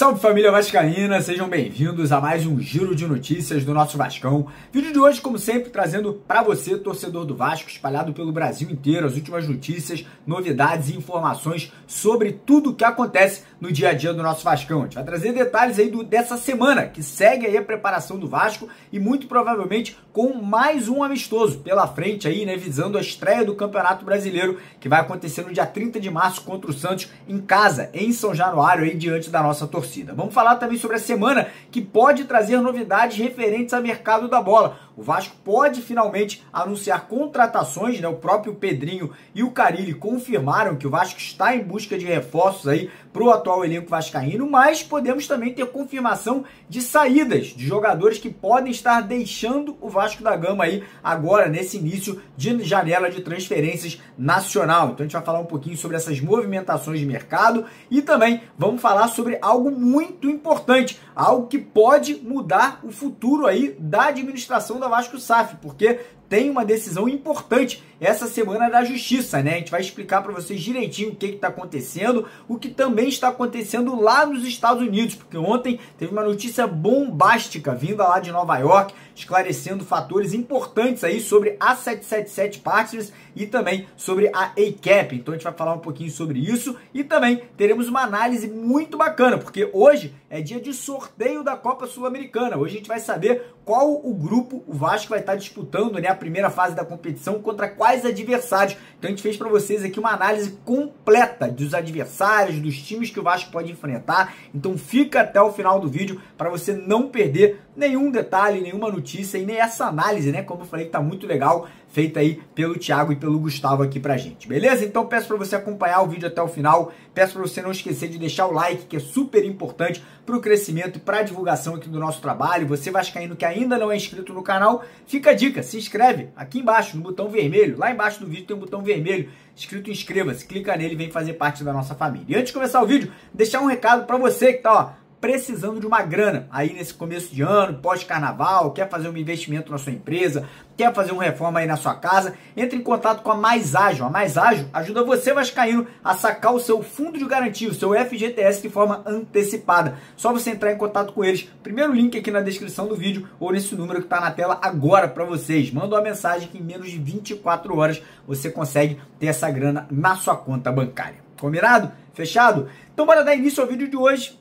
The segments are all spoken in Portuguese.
Salve família vascaína, sejam bem-vindos a mais um giro de notícias do nosso Vascão. Vídeo de hoje, como sempre, trazendo para você, torcedor do Vasco, espalhado pelo Brasil inteiro, as últimas notícias, novidades e informações sobre tudo o que acontece no dia a dia do nosso Vascão. A gente vai trazer detalhes aí dessa semana, que segue aí a preparação do Vasco e muito provavelmente com mais um amistoso pela frente aí, né, visando a estreia do Campeonato Brasileiro, que vai acontecer no dia 30 de março contra o Santos, em casa, em São Januário, aí diante da nossa torcida. Vamos falar também sobre a semana que pode trazer novidades referentes ao mercado da bola. O Vasco pode finalmente anunciar contratações, né? O próprio Pedrinho e o Carille confirmaram que o Vasco está em busca de reforços aí para o atual elenco vascaíno, mas podemos também ter confirmação de saídas de jogadores que podem estar deixando o Vasco da Gama aí agora nesse início de janela de transferências nacional. Então a gente vai falar um pouquinho sobre essas movimentações de mercado e também vamos falar sobre algo muito importante, algo que pode mudar o futuro aí da administração da Vasco SAF, porque tem uma decisão importante essa semana da Justiça, né? A gente vai explicar para vocês direitinho o que está acontecendo, o que também está acontecendo lá nos Estados Unidos, porque ontem teve uma notícia bombástica vinda lá de Nova York, esclarecendo fatores importantes aí sobre a 777 Partners e também sobre a ACAP. Então a gente vai falar um pouquinho sobre isso e também teremos uma análise muito bacana, porque hoje é dia de sorteio da Copa Sul-Americana. Hoje a gente vai saber qual o grupo o Vasco vai estar disputando, né, a primeira fase da competição, contra quais adversários. Então a gente fez para vocês aqui uma análise completa dos adversários, dos times que o Vasco pode enfrentar. Então fica até o final do vídeo para você não perder nenhum detalhe, nenhuma notícia e nem essa análise, né, como eu falei, que tá muito legal, feita aí pelo Thiago e pelo Gustavo aqui pra gente, beleza? Então peço para você acompanhar o vídeo até o final, peço para você não esquecer de deixar o like, que é super importante para o crescimento e para a divulgação aqui do nosso trabalho. Você vascaíno que ainda não é inscrito no canal, fica a dica, se inscreve aqui embaixo no botão vermelho, lá embaixo do vídeo tem um botão vermelho escrito inscreva-se, clica nele e vem fazer parte da nossa família. E antes de começar o vídeo, deixar um recado para você que tá, ó, precisando de uma grana aí nesse começo de ano, pós-carnaval, quer fazer um investimento na sua empresa, quer fazer uma reforma aí na sua casa, entre em contato com a Mais Ágil. A Mais Ágil ajuda você, vascaíno, a sacar o seu fundo de garantia, o seu FGTS de forma antecipada. Só você entrar em contato com eles, primeiro link aqui na descrição do vídeo ou nesse número que está na tela agora para vocês. Manda uma mensagem que em menos de 24 horas você consegue ter essa grana na sua conta bancária. Combinado? Fechado? Então bora dar início ao vídeo de hoje.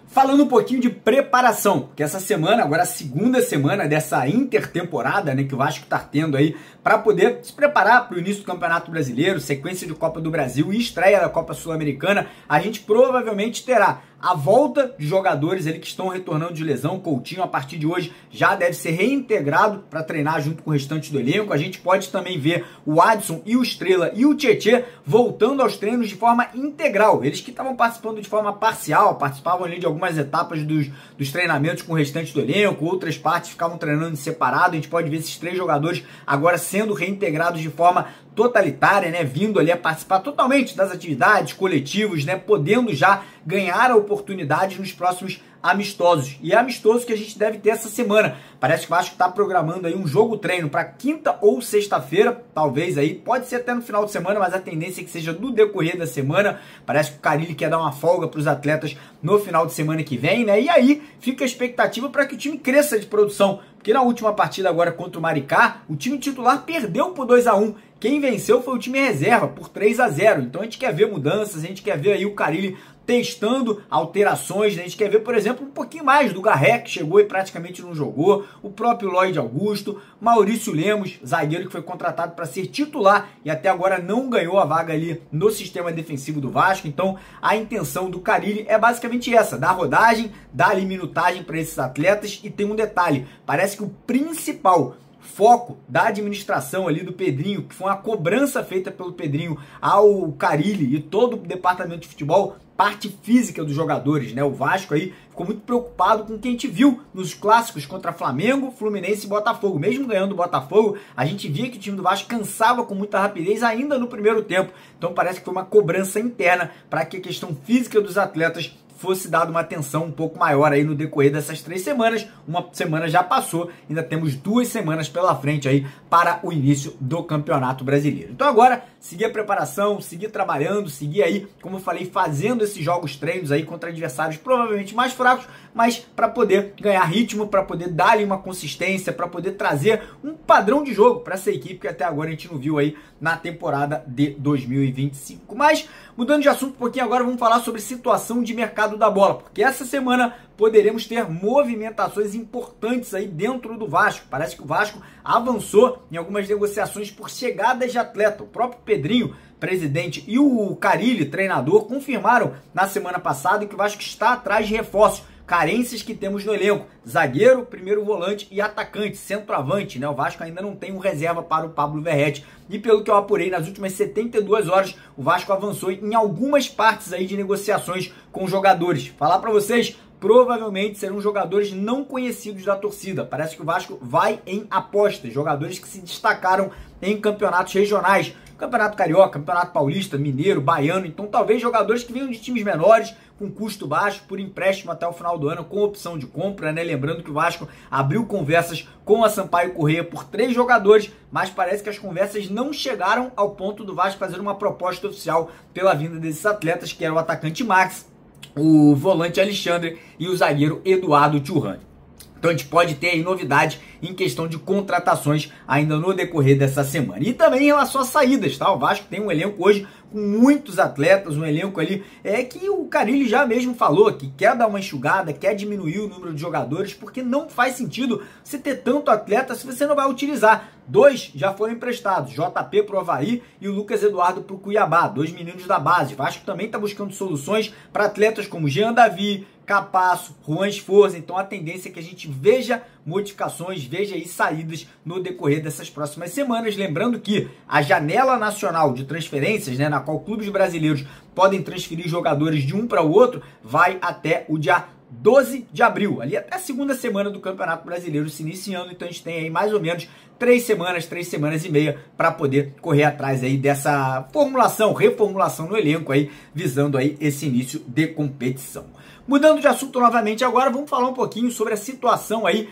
Falando um pouquinho de preparação, porque essa semana, agora a segunda semana dessa intertemporada, né, que o Vasco está tendo aí, para poder se preparar para o início do Campeonato Brasileiro, sequência de Copa do Brasil e estreia da Copa Sul-Americana, a gente provavelmente terá a volta de jogadores ali que estão retornando de lesão. Coutinho, a partir de hoje, já deve ser reintegrado para treinar junto com o restante do elenco. A gente pode também ver o Adson e o Estrela e o Tietê voltando aos treinos de forma integral. Eles que estavam participando de forma parcial, participavam ali de algumas etapas dos treinamentos com o restante do elenco, outras partes ficavam treinando separado. A gente pode ver esses três jogadores agora sendo reintegrados de forma totalitária, né, vindo ali a participar totalmente das atividades, coletivos, né, podendo já ganhar a oportunidade nos próximos amistosos. E é amistoso que a gente deve ter essa semana. Parece que o Vasco está programando aí um jogo treino para quinta ou sexta-feira, talvez aí, pode ser até no final de semana, mas a tendência é que seja no decorrer da semana. Parece que o Carille quer dar uma folga para os atletas no final de semana que vem, né? E aí fica a expectativa para que o time cresça de produção, porque na última partida agora contra o Maricá, o time titular perdeu por 2-1. Quem venceu foi o time reserva por 3-0. Então a gente quer ver mudanças, a gente quer ver aí o Carille testando alterações, né? A gente quer ver, por exemplo, um pouquinho mais do Garré, que chegou e praticamente não jogou, o próprio Lloyd Augusto, Maurício Lemos, zagueiro que foi contratado para ser titular e até agora não ganhou a vaga ali no sistema defensivo do Vasco. Então a intenção do Carille é basicamente essa, dar rodagem, dar ali minutagem para esses atletas. E tem um detalhe, parece que o principal foco da administração ali do Pedrinho, que foi uma cobrança feita pelo Pedrinho ao Carille e todo o departamento de futebol, parte física dos jogadores, né? O Vasco aí ficou muito preocupado com o que a gente viu nos clássicos contra Flamengo, Fluminense e Botafogo. Mesmo ganhando o Botafogo, a gente via que o time do Vasco cansava com muita rapidez ainda no primeiro tempo. Então parece que foi uma cobrança interna para que a questão física dos atletas fosse dada uma atenção um pouco maior aí no decorrer dessas 3 semanas. Uma semana já passou, ainda temos 2 semanas pela frente aí para o início do Campeonato Brasileiro. Então agora, seguir a preparação, seguir trabalhando, seguir aí, como eu falei, fazendo esses jogos treinos aí contra adversários provavelmente mais fracos, mas para poder ganhar ritmo, para poder dar-lhe uma consistência, para poder trazer um padrão de jogo para essa equipe que até agora a gente não viu aí na temporada de 2025. Mas, mudando de assunto um pouquinho agora, vamos falar sobre situação de mercado da bola, porque essa semana poderemos ter movimentações importantes aí dentro do Vasco. Parece que o Vasco avançou em algumas negociações por chegadas de atleta. O próprio Pedrinho, presidente, e o Carille, treinador, confirmaram na semana passada que o Vasco está atrás de reforços. Carências que temos no elenco: zagueiro, primeiro volante e atacante, centroavante, né? O Vasco ainda não tem um reserva para o Pablo Verratti. E pelo que eu apurei, nas últimas 72 horas, o Vasco avançou em algumas partes aí de negociações com jogadores. Falar para vocês, provavelmente serão jogadores não conhecidos da torcida. Parece que o Vasco vai em apostas, jogadores que se destacaram em campeonatos regionais, Campeonato Carioca, Campeonato Paulista, Mineiro, Baiano. Então talvez jogadores que venham de times menores, com custo baixo, por empréstimo até o final do ano, com opção de compra, né? Lembrando que o Vasco abriu conversas com a Sampaio Corrêa por 3 jogadores, mas parece que as conversas não chegaram ao ponto do Vasco fazer uma proposta oficial pela vinda desses atletas, que era o atacante Max, o volante Alexandre e o zagueiro Eduardo Churrani. Então a gente pode ter aí novidade em questão de contratações ainda no decorrer dessa semana. E também em relação às saídas, tá? O Vasco tem um elenco hoje com muitos atletas, um elenco ali que o Carille já mesmo falou que quer dar uma enxugada, quer diminuir o número de jogadores, porque não faz sentido você ter tanto atleta se você não vai utilizar. 2 já foram emprestados, JP para o Avaí e o Lucas Eduardo para o Cuiabá, 2 meninos da base. O Vasco também está buscando soluções para atletas como Jean Davi, Capasso, Juan Esforza. Então a tendência é que a gente veja modificações, veja aí saídas no decorrer dessas próximas semanas. Lembrando que a janela nacional de transferências, né, na qual clubes brasileiros podem transferir jogadores de um para o outro, vai até o dia 12 de abril, ali até a segunda semana do Campeonato Brasileiro se iniciando. Então a gente tem aí mais ou menos 3 semanas e meia para poder correr atrás aí dessa reformulação no elenco aí, visando aí esse início de competição. Mudando de assunto novamente agora, vamos falar um pouquinho sobre a situação aí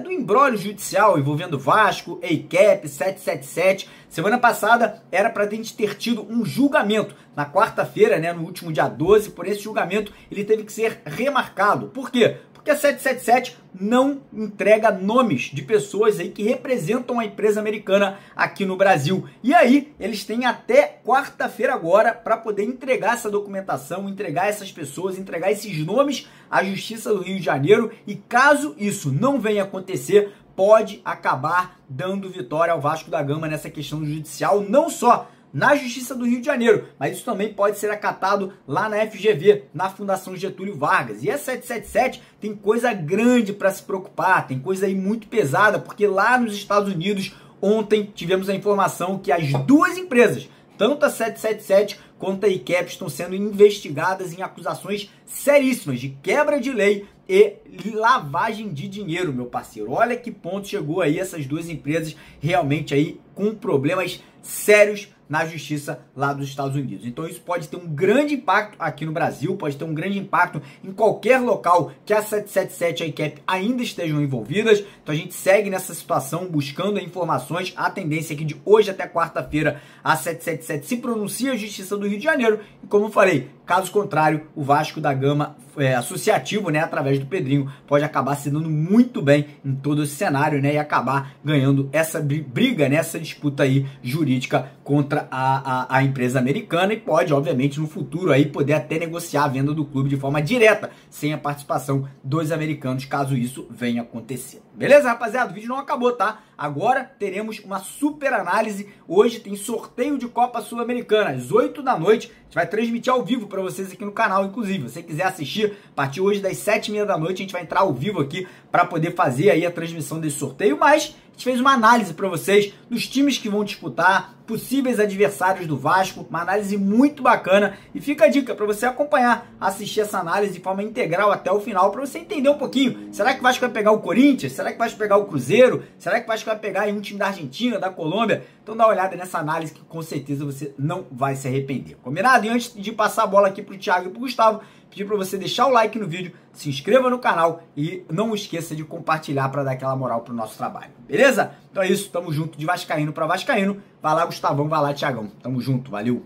do imbróglio judicial envolvendo Vasco, EICAP, 777. Semana passada era para a gente ter tido um julgamento na quarta-feira, né, no último dia 12, porém esse julgamento ele teve que ser remarcado. Por quê? Porque a 777 não entrega nomes de pessoas aí que representam a empresa americana aqui no Brasil. E aí, eles têm até quarta-feira agora para poder entregar essa documentação, entregar essas pessoas, entregar esses nomes à Justiça do Rio de Janeiro. E caso isso não venha acontecer, pode acabar dando vitória ao Vasco da Gama nessa questão judicial, não só na Justiça do Rio de Janeiro, mas isso também pode ser acatado lá na FGV, na Fundação Getúlio Vargas. E a 777 tem coisa grande para se preocupar, tem coisa aí muito pesada, porque lá nos Estados Unidos, ontem tivemos a informação que as 2 empresas, tanto a 777 quanto a EICAP, estão sendo investigadas em acusações seríssimas de quebra de lei e lavagem de dinheiro, meu parceiro. Olha que ponto chegou aí essas 2 empresas realmente aí com problemas sérios na justiça lá dos Estados Unidos. Então isso pode ter um grande impacto aqui no Brasil, pode ter um grande impacto em qualquer local que a 777 e a EICAP ainda estejam envolvidas. Então a gente segue nessa situação, buscando informações. A tendência é que de hoje até quarta-feira a 777 se pronuncie à Justiça do Rio de Janeiro. E como eu falei, caso contrário, o Vasco da Gama associativo, né, através do Pedrinho, pode acabar se dando muito bem em todo esse cenário, né, e acabar ganhando essa briga, né, essa disputa aí jurídica contra a empresa americana, e pode, obviamente, no futuro aí poder até negociar a venda do clube de forma direta, sem a participação dos americanos, caso isso venha acontecer. Beleza, rapaziada? O vídeo não acabou, tá? Agora teremos uma super análise. Hoje tem sorteio de Copa Sul-Americana, às 8 da noite. A gente vai transmitir ao vivo para vocês aqui no canal, inclusive. Se você quiser assistir, a partir hoje das 7h30 da noite, a gente vai entrar ao vivo aqui para poder fazer aí a transmissão desse sorteio. Mas a gente fez uma análise para vocês dos times que vão disputar, possíveis adversários do Vasco, uma análise muito bacana. E fica a dica para você acompanhar, assistir essa análise de forma integral até o final, para você entender um pouquinho. Será que o Vasco vai pegar o Corinthians? Será que o Vasco vai pegar o Cruzeiro? Será que o Vasco vai pegar aí um time da Argentina, da Colômbia? Então Então dá uma olhada nessa análise que com certeza você não vai se arrepender. Combinado? E antes de passar a bola aqui pro Thiago e pro Gustavo, pedir para você deixar o like no vídeo, se inscreva no canal e não esqueça de compartilhar para dar aquela moral pro nosso trabalho. Beleza? Então é isso, tamo junto de vascaíno para vascaíno. Vai lá, Gustavão, vai lá, Thiagão. Tamo junto, valeu.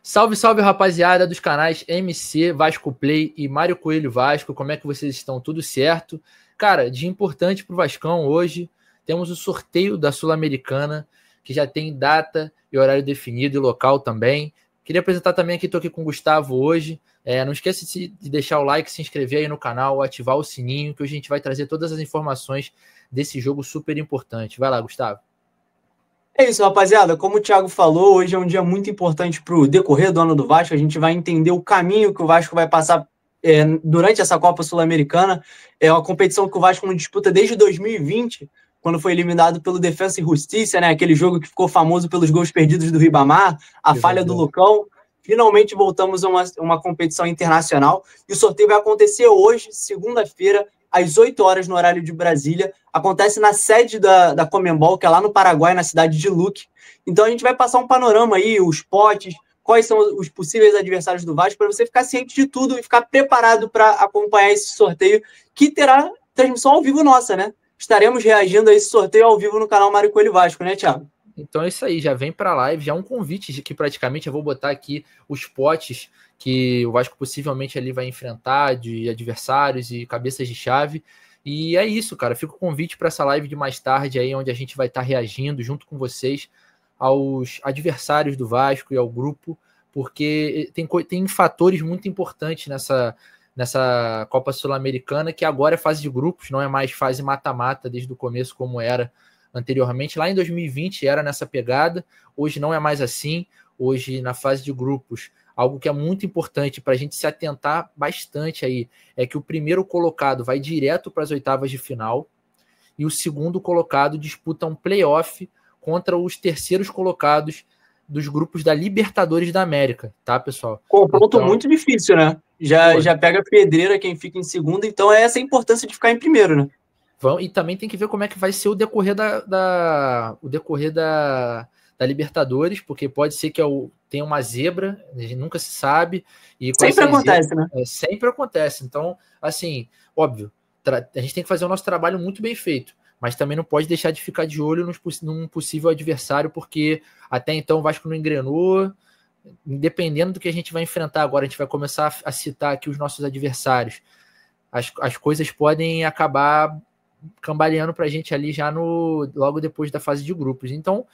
Salve, salve, rapaziada dos canais MC, Vasco Play e Mário Coelho Vasco. Como é que vocês estão? Tudo certo? Cara, dia importante pro Vascão hoje. Temos o sorteio da Sul-Americana, que já tem data e horário definido e local também. Queria apresentar também aqui, tô aqui com o Gustavo hoje. Não esqueça de deixar o like, se inscrever aí no canal, ativar o sininho, que hoje a gente vai trazer todas as informações desse jogo super importante. Vai lá, Gustavo. É isso, rapaziada. Como o Thiago falou, hoje é um dia muito importante para o decorrer do ano do Vasco. A gente vai entender o caminho que o Vasco vai passar durante essa Copa Sul-Americana. É uma competição que o Vasco não disputa desde 2020, quando foi eliminado pelo Defensa e Justiça, né? Aquele jogo que ficou famoso pelos gols perdidos do Ribamar, a falha do Lucão. Finalmente voltamos a uma competição internacional. E o sorteio vai acontecer hoje, segunda-feira, às 8 horas no horário de Brasília. Acontece na sede da Conmebol, que é lá no Paraguai, na cidade de Luque. Então a gente vai passar um panorama aí, os potes, quais são os possíveis adversários do Vasco, para você ficar ciente de tudo e ficar preparado para acompanhar esse sorteio, que terá transmissão ao vivo nossa, né? Estaremos reagindo a esse sorteio ao vivo no canal Mário Coelho Vasco, né, Thiago? Então é isso aí, já vem para a live, já é um convite que praticamente eu vou botar aqui os potes que o Vasco possivelmente ali vai enfrentar de adversários e cabeças de chave. E é isso, cara. Fica o convite para essa live de mais tarde aí, onde a gente vai estar reagindo junto com vocês aos adversários do Vasco e ao grupo, porque tem fatores muito importantes nessa Copa Sul-Americana, que agora é fase de grupos, não é mais fase mata-mata desde o começo como era anteriormente. Lá em 2020 era nessa pegada, hoje não é mais assim. Hoje, na fase de grupos, algo que é muito importante para a gente se atentar bastante aí é que o primeiro colocado vai direto para as oitavas de final e o segundo colocado disputa um playoff contra os terceiros colocados dos grupos da Libertadores da América, tá, pessoal? Confronto então, muito difícil, né? Já pega pedreira quem fica em segundo, então é essa a importância de ficar em primeiro, né? E também tem que ver como é que vai ser o decorrer da Libertadores, porque pode ser que tenha uma zebra, a gente nunca se sabe. E sempre acontece, né? Sempre acontece. Então, assim, óbvio, a gente tem que fazer o nosso trabalho muito bem feito, mas também não pode deixar de ficar de olho num possível adversário, porque até então o Vasco não engrenou. Dependendo do que a gente vai enfrentar agora, a gente vai começar a citar aqui os nossos adversários. As coisas podem acabar cambaleando pra gente ali já logo depois da fase de grupos. Então,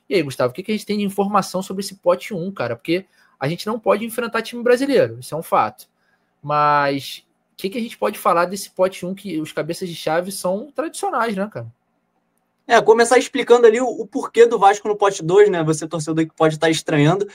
e aí, Gustavo, o que a gente tem de informação sobre esse pote 1, cara? Porque a gente não pode enfrentar time brasileiro, isso é um fato. Mas o que a gente pode falar desse pote 1, que os cabeças de chave são tradicionais, né, cara? Começar explicando ali o porquê do Vasco no pote 2, né? Você, torcedor, que pode estar estranhando.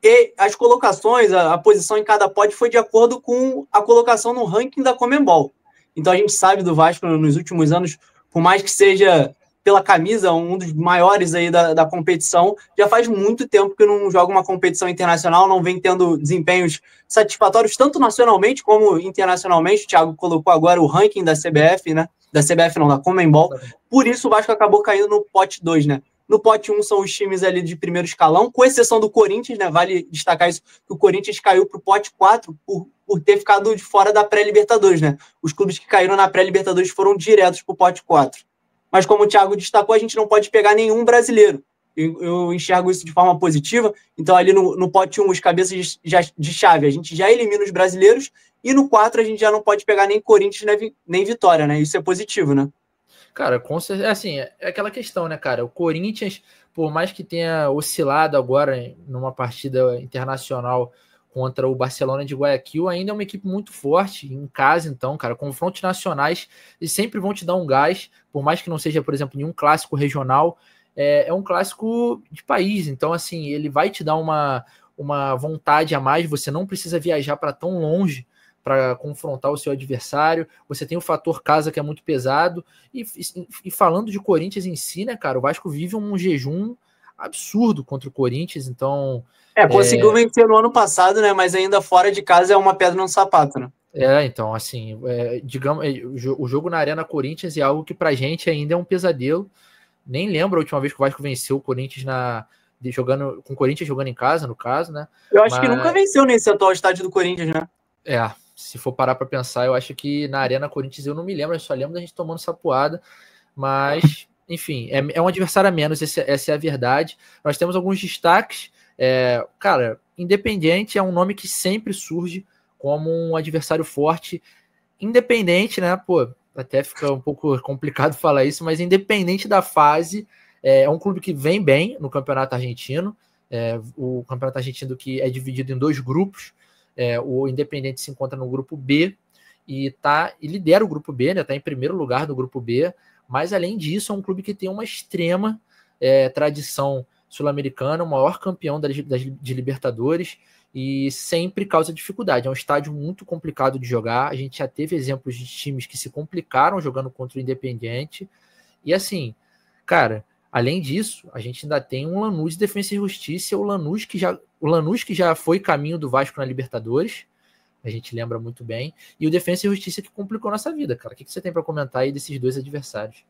E as colocações, a posição em cada pote foi de acordo com a colocação no ranking da Conmebol. Então a gente sabe do Vasco nos últimos anos, por mais que seja pela camisa um dos maiores aí da competição, já faz muito tempo que não joga uma competição internacional, não vem tendo desempenhos satisfatórios, tanto nacionalmente como internacionalmente. O Thiago colocou agora o ranking da CBF, né? Da CBF não, da Conmebol. Por isso o Vasco acabou caindo no pote 2, né? No pote 1 são os times ali de primeiro escalão, com exceção do Corinthians, né? Vale destacar isso, que o Corinthians caiu para o pote 4 por ter ficado de fora da pré-Libertadores, né? Os clubes que caíram na pré-Libertadores foram diretos para o pote 4. Mas como o Thiago destacou, a gente não pode pegar nenhum brasileiro. Eu enxergo isso de forma positiva. Então ali no pote 1, os cabeças de chave, a gente já elimina os brasileiros, e no 4 a gente já não pode pegar nem Corinthians nem Vitória, né? Isso é positivo, né? Cara, com certeza, assim, é aquela questão, né, cara? O Corinthians, por mais que tenha oscilado agora numa partida internacional contra o Barcelona de Guayaquil, ainda é uma equipe muito forte em casa. Então, cara, confrontos nacionais, eles sempre vão te dar um gás, por mais que não seja, por exemplo, nenhum clássico regional, é um clássico de país. Então, assim, ele vai te dar uma vontade a mais. Você não precisa viajar para tão longe para confrontar o seu adversário. Você tem o fator casa, que é muito pesado, e falando de Corinthians em si, né, cara, o Vasco vive um jejum absurdo contra o Corinthians. Então conseguiu vencer no ano passado, né, mas ainda fora de casa é uma pedra no sapato, né? Então, assim, digamos, o jogo na Arena Corinthians é algo que pra gente ainda é um pesadelo. Nem lembro a última vez que o Vasco venceu o Corinthians com o Corinthians jogando em casa, no caso, né? Eu acho que nunca venceu nesse atual estádio do Corinthians, né? Se for parar para pensar, eu acho que na Arena Corinthians eu não me lembro, eu só lembro da gente tomando sapuada, mas, enfim, é um adversário a menos, essa é a verdade. Nós temos alguns destaques, cara, Independiente é um nome que sempre surge como um adversário forte, independente, né, pô, até fica um pouco complicado falar isso, mas independente da fase, é um clube que vem bem no Campeonato Argentino, o Campeonato Argentino que é dividido em 2 grupos, o Independiente se encontra no grupo B e lidera o grupo B, né? Está em primeiro lugar do grupo B, mas além disso é um clube que tem uma extrema tradição sul-americana, o maior campeão de Libertadores e sempre causa dificuldade. É um estádio muito complicado de jogar, a gente já teve exemplos de times que se complicaram jogando contra o Independiente e assim, cara, além disso, a gente ainda tem um Lanús de Defensa e Justiça, o Lanús que já foi caminho do Vasco na Libertadores, a gente lembra muito bem, e o Defensa e Justiça que complicou nossa vida, cara. O que você tem para comentar aí desses 2 adversários?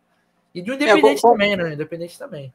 E do Independente também, né? Independente também.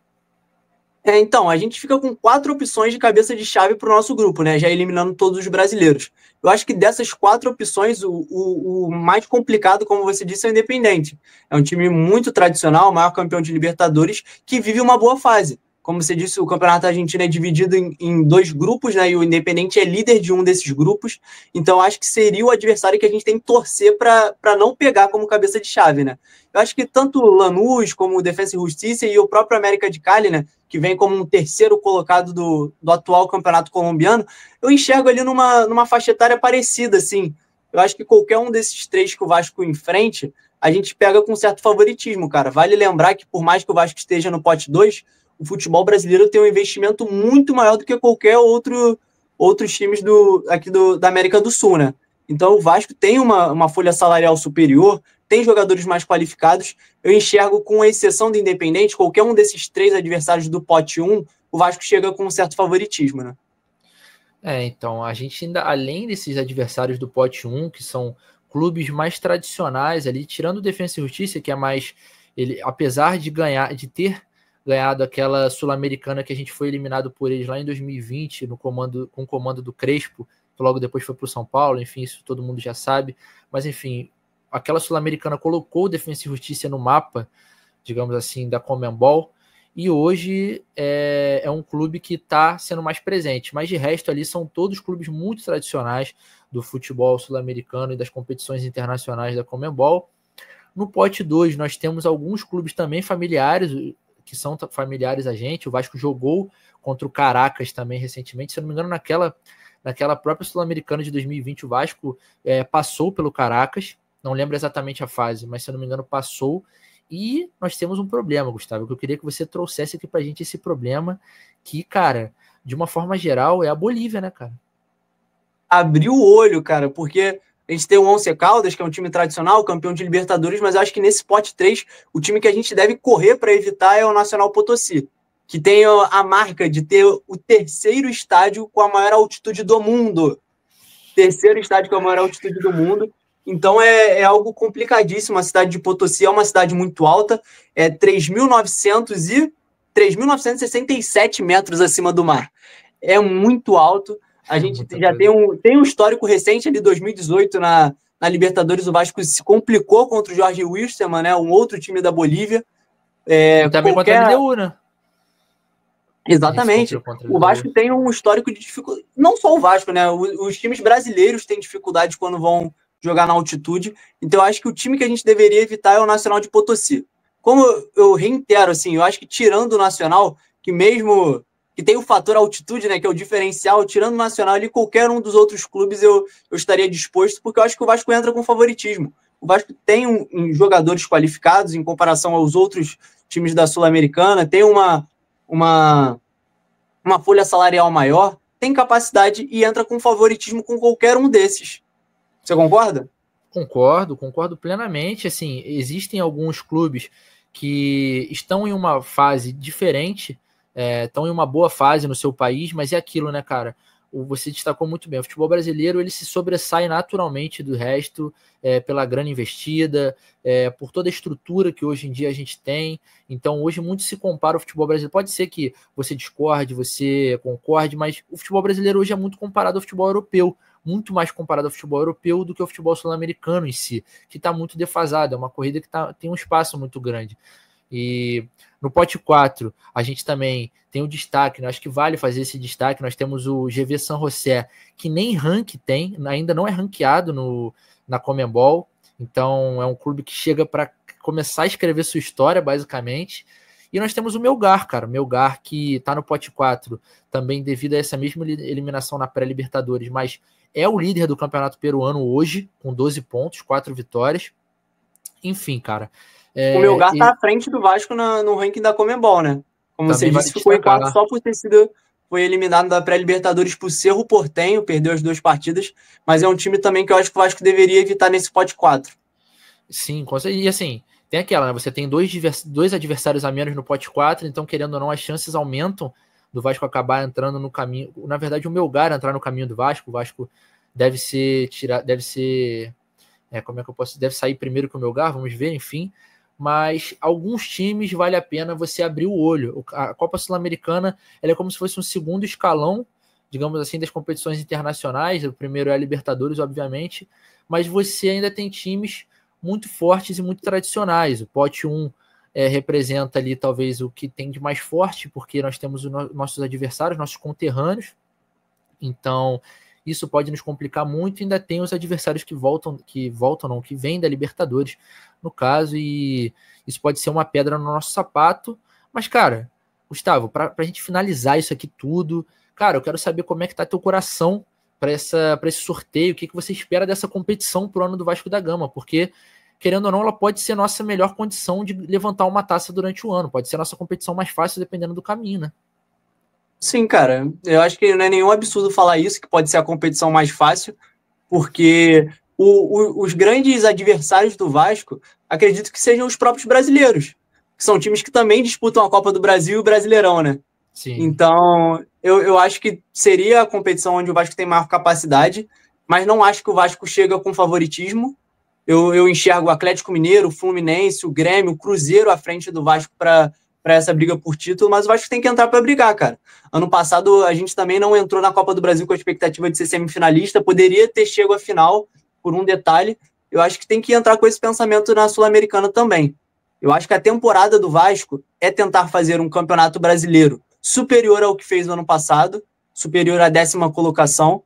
Então, a gente fica com 4 opções de cabeça de chave para o nosso grupo, né? Já eliminando todos os brasileiros. Eu acho que dessas 4 opções, o mais complicado, como você disse, é o Independente. É um time muito tradicional, o maior campeão de Libertadores, que vive uma boa fase. Como você disse, o Campeonato Argentino é dividido em 2 grupos, né? E o Independente é líder de um desses grupos. Então, acho que seria o adversário que a gente tem que torcer para não pegar como cabeça de chave, né? Eu acho que tanto o Lanús, como o Defensa e Justiça e o próprio América de Cali, né? Que vem como um terceiro colocado do atual campeonato colombiano, eu enxergo ali numa faixa etária parecida, assim. Eu acho que qualquer um desses 3 que o Vasco enfrente, a gente pega com certo favoritismo, cara. Vale lembrar que por mais que o Vasco esteja no pote 2, o futebol brasileiro tem um investimento muito maior do que qualquer outros times aqui da América do Sul, né? Então o Vasco tem uma folha salarial superior, tem jogadores mais qualificados. Eu enxergo, com exceção do Independente, qualquer um desses 3 adversários do pote 1, o Vasco chega com um certo favoritismo, né? Então, a gente ainda, além desses adversários do pote 1, que são clubes mais tradicionais ali, tirando o Defensa e Justiça, que é mais, apesar de ter ganhado aquela Sul-Americana que a gente foi eliminado por eles lá em 2020, com o comando do Crespo, que logo depois foi para o São Paulo, enfim, isso todo mundo já sabe, mas enfim, aquela Sul-Americana colocou o Defensa e Justiça no mapa, digamos assim, da Conmebol, e hoje é um clube que está sendo mais presente, mas de resto ali são todos clubes muito tradicionais do futebol sul-americano e das competições internacionais da Conmebol. No pote 2 nós temos alguns clubes também familiares, que são familiares a gente. O Vasco jogou contra o Caracas também recentemente, se eu não me engano, naquela própria Sul-Americana de 2020, o Vasco passou pelo Caracas, não lembro exatamente a fase, mas se eu não me engano passou, e nós temos um problema, Gustavo, que eu queria que você trouxesse aqui pra gente esse problema, que, cara, de uma forma geral, é a Bolívia, né, cara? Abriu o olho, cara, porque a gente tem o Once Caldas, que é um time tradicional, campeão de Libertadores, mas eu acho que nesse pote 3, o time que a gente deve correr para evitar é o Nacional Potosí, que tem a marca de ter o 3º estádio com a maior altitude do mundo. 3º estádio com a maior altitude do mundo. Então é algo complicadíssimo. A cidade de Potosí é uma cidade muito alta, é 3.967 metros acima do mar. É muito alto. A gente já tem um histórico recente ali, 2018, na Libertadores, o Vasco se complicou contra o Jorge Wilstermann, né, um outro time da Bolívia. E também contra a LDU, né? Exatamente. O Vasco tem um histórico de dificuldade. Não só o Vasco, né? Os times brasileiros têm dificuldade quando vão jogar na altitude. Então, eu acho que o time que a gente deveria evitar é o Nacional de Potosí. Como eu reitero, assim, eu acho que tirando o Nacional, que mesmo que tem o fator altitude, né, que é o diferencial, tirando o Nacional ali, qualquer um dos outros clubes eu estaria disposto, porque eu acho que o Vasco entra com favoritismo. O Vasco tem jogadores qualificados em comparação aos outros times da Sul-Americana, tem uma folha salarial maior, tem capacidade e entra com favoritismo com qualquer um desses. Você concorda? Concordo plenamente. Assim, existem alguns clubes que estão em uma fase diferente, estão em uma boa fase no seu país, mas é aquilo, né, cara? você destacou muito bem, o futebol brasileiro ele se sobressai naturalmente do resto, pela grana investida, por toda a estrutura que hoje em dia a gente tem. Então hoje muito se compara o futebol brasileiro, pode ser que você discorde, você concorde, mas o futebol brasileiro hoje é muito comparado ao futebol europeu, muito mais comparado ao futebol europeu do que ao futebol sul-americano em si, que está muito defasado, é uma corrida que tem um espaço muito grande. E no pote 4, a gente também tem o destaque, né? Acho que vale fazer esse destaque, nós temos o GV San José, que nem rank tem, ainda não é ranqueado na Conmebol, então é um clube que chega para começar a escrever sua história, basicamente. E nós temos o Melgar, cara, o Melgar que está no pote 4, também devido a essa mesma eliminação na pré-Libertadores, mas é o líder do campeonato peruano hoje, com 12 pontos, 4 vitórias. Enfim, cara. O Melgar tá à frente do Vasco no ranking da Conmebol, né? Como você disse, ficou em quarto só por ter sido... Foi eliminado da pré-Libertadores por Cerro Porteño, perdeu as 2 partidas, mas é um time também que eu acho que o Vasco deveria evitar nesse pote 4. Sim, e assim, tem aquela, né? Você tem dois adversários a menos no pote 4, então, querendo ou não, as chances aumentam do Vasco acabar entrando no caminho. Na verdade, o Melgar entrar no caminho do Vasco. O Vasco deve sair primeiro que o Melgar, vamos ver, enfim. Mas alguns times vale a pena você abrir o olho. A Copa Sul-Americana ela é como se fosse um segundo escalão, digamos assim, das competições internacionais. O primeiro é a Libertadores, obviamente, mas você ainda tem times muito fortes e muito tradicionais. O pote 1 representa ali talvez o que tem de mais forte, porque nós temos nossos adversários, nossos conterrâneos, então isso pode nos complicar muito. Ainda tem os adversários que vêm da Libertadores, no caso, e isso pode ser uma pedra no nosso sapato. Mas, cara, Gustavo, para a gente finalizar isso aqui tudo, cara, eu quero saber como é que tá teu coração para esse sorteio, o que você espera dessa competição pro ano do Vasco da Gama, porque, querendo ou não, ela pode ser nossa melhor condição de levantar uma taça durante o ano, pode ser nossa competição mais fácil dependendo do caminho, né? Sim, cara, eu acho que não é nenhum absurdo falar isso, que pode ser a competição mais fácil, porque os grandes adversários do Vasco, acredito que sejam os próprios brasileiros, que são times que também disputam a Copa do Brasil e o Brasileirão, né? Sim. Então, eu acho que seria a competição onde o Vasco tem maior capacidade, mas não acho que o Vasco chega com favoritismo. Eu enxergo o Atlético Mineiro, o Fluminense, o Grêmio, o Cruzeiro à frente do Vasco para essa briga por título, mas o Vasco tem que entrar para brigar, cara. Ano passado a gente também não entrou na Copa do Brasil com a expectativa de ser semifinalista, poderia ter chegado à final por um detalhe. Eu acho que tem que entrar com esse pensamento na Sul-Americana também. Eu acho que a temporada do Vasco é tentar fazer um campeonato brasileiro superior ao que fez no ano passado, superior à 10ª colocação,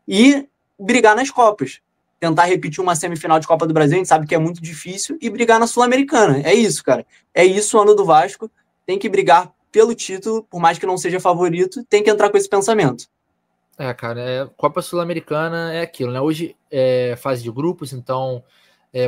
e brigar nas Copas. Tentar repetir uma semifinal de Copa do Brasil, a gente sabe que é muito difícil, e brigar na Sul-Americana. É isso, cara. É isso o ano do Vasco. Tem que brigar pelo título, por mais que não seja favorito, tem que entrar com esse pensamento. Cara, Copa Sul-Americana é aquilo, né? Hoje é fase de grupos, então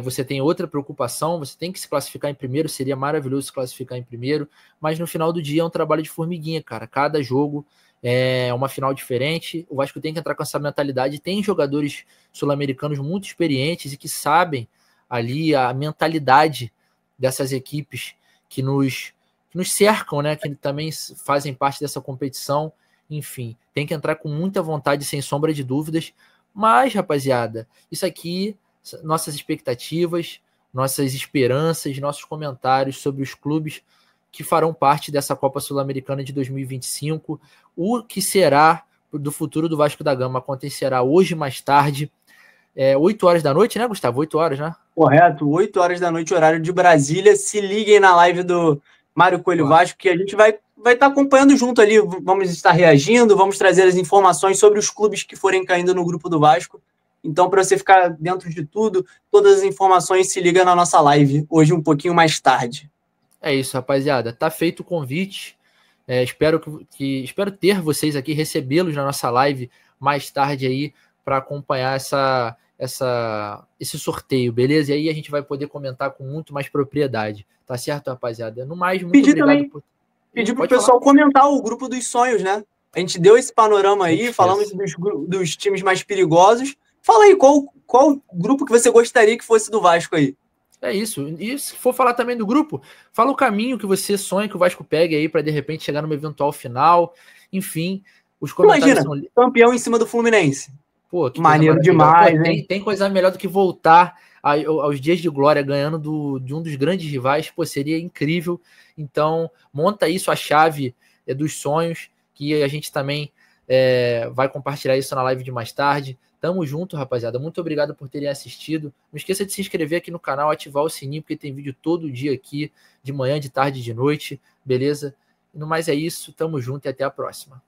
você tem outra preocupação, você tem que se classificar em primeiro, seria maravilhoso se classificar em primeiro, mas no final do dia é um trabalho de formiguinha, cara. Cada jogo é uma final diferente, o Vasco tem que entrar com essa mentalidade. Tem jogadores sul-americanos muito experientes e que sabem ali a mentalidade dessas equipes que nos cercam, né? Que também fazem parte dessa competição. Enfim, tem que entrar com muita vontade, sem sombra de dúvidas. Mas, rapaziada, isso aqui, nossas expectativas, nossas esperanças, nossos comentários sobre os clubes que farão parte dessa Copa Sul-Americana de 2025. O que será do futuro do Vasco da Gama acontecerá hoje mais tarde, 8 horas da noite, né, Gustavo? 8 horas, né? Correto, 8 horas da noite, horário de Brasília. Se liguem na live do Mário Coelho Vasco, que a gente vai estar acompanhando junto ali. Vamos estar reagindo, vamos trazer as informações sobre os clubes que forem caindo no grupo do Vasco. Então, para você ficar dentro de tudo, todas as informações, se liga na nossa live, hoje um pouquinho mais tarde. É isso, rapaziada. Tá feito o convite. Espero ter vocês aqui, recebê-los na nossa live mais tarde aí, para acompanhar esse sorteio, beleza? E aí a gente vai poder comentar com muito mais propriedade. Tá certo, rapaziada? No mais, muito obrigado. Pedir pro pessoal comentar o grupo dos sonhos, né? A gente deu esse panorama aí, falamos dos times mais perigosos. Fala aí, qual grupo que você gostaria que fosse do Vasco aí? É isso. E se for falar também do grupo, fala o caminho que você sonha que o Vasco pegue aí para de repente chegar numa eventual final. Enfim, Os comentários Imagina, campeão em cima do Fluminense. Pô, que maneiro demais, pô, hein? Tem coisa melhor do que voltar aos dias de glória ganhando de um dos grandes rivais. Pô, seria incrível. Então, monta isso, a chave dos sonhos, que a gente também vai compartilhar isso na live de mais tarde. Tamo junto, rapaziada. Muito obrigado por terem assistido. Não esqueça de se inscrever aqui no canal, ativar o sininho, porque tem vídeo todo dia aqui, de manhã, de tarde, de noite, beleza? No mais é isso, tamo junto e até a próxima.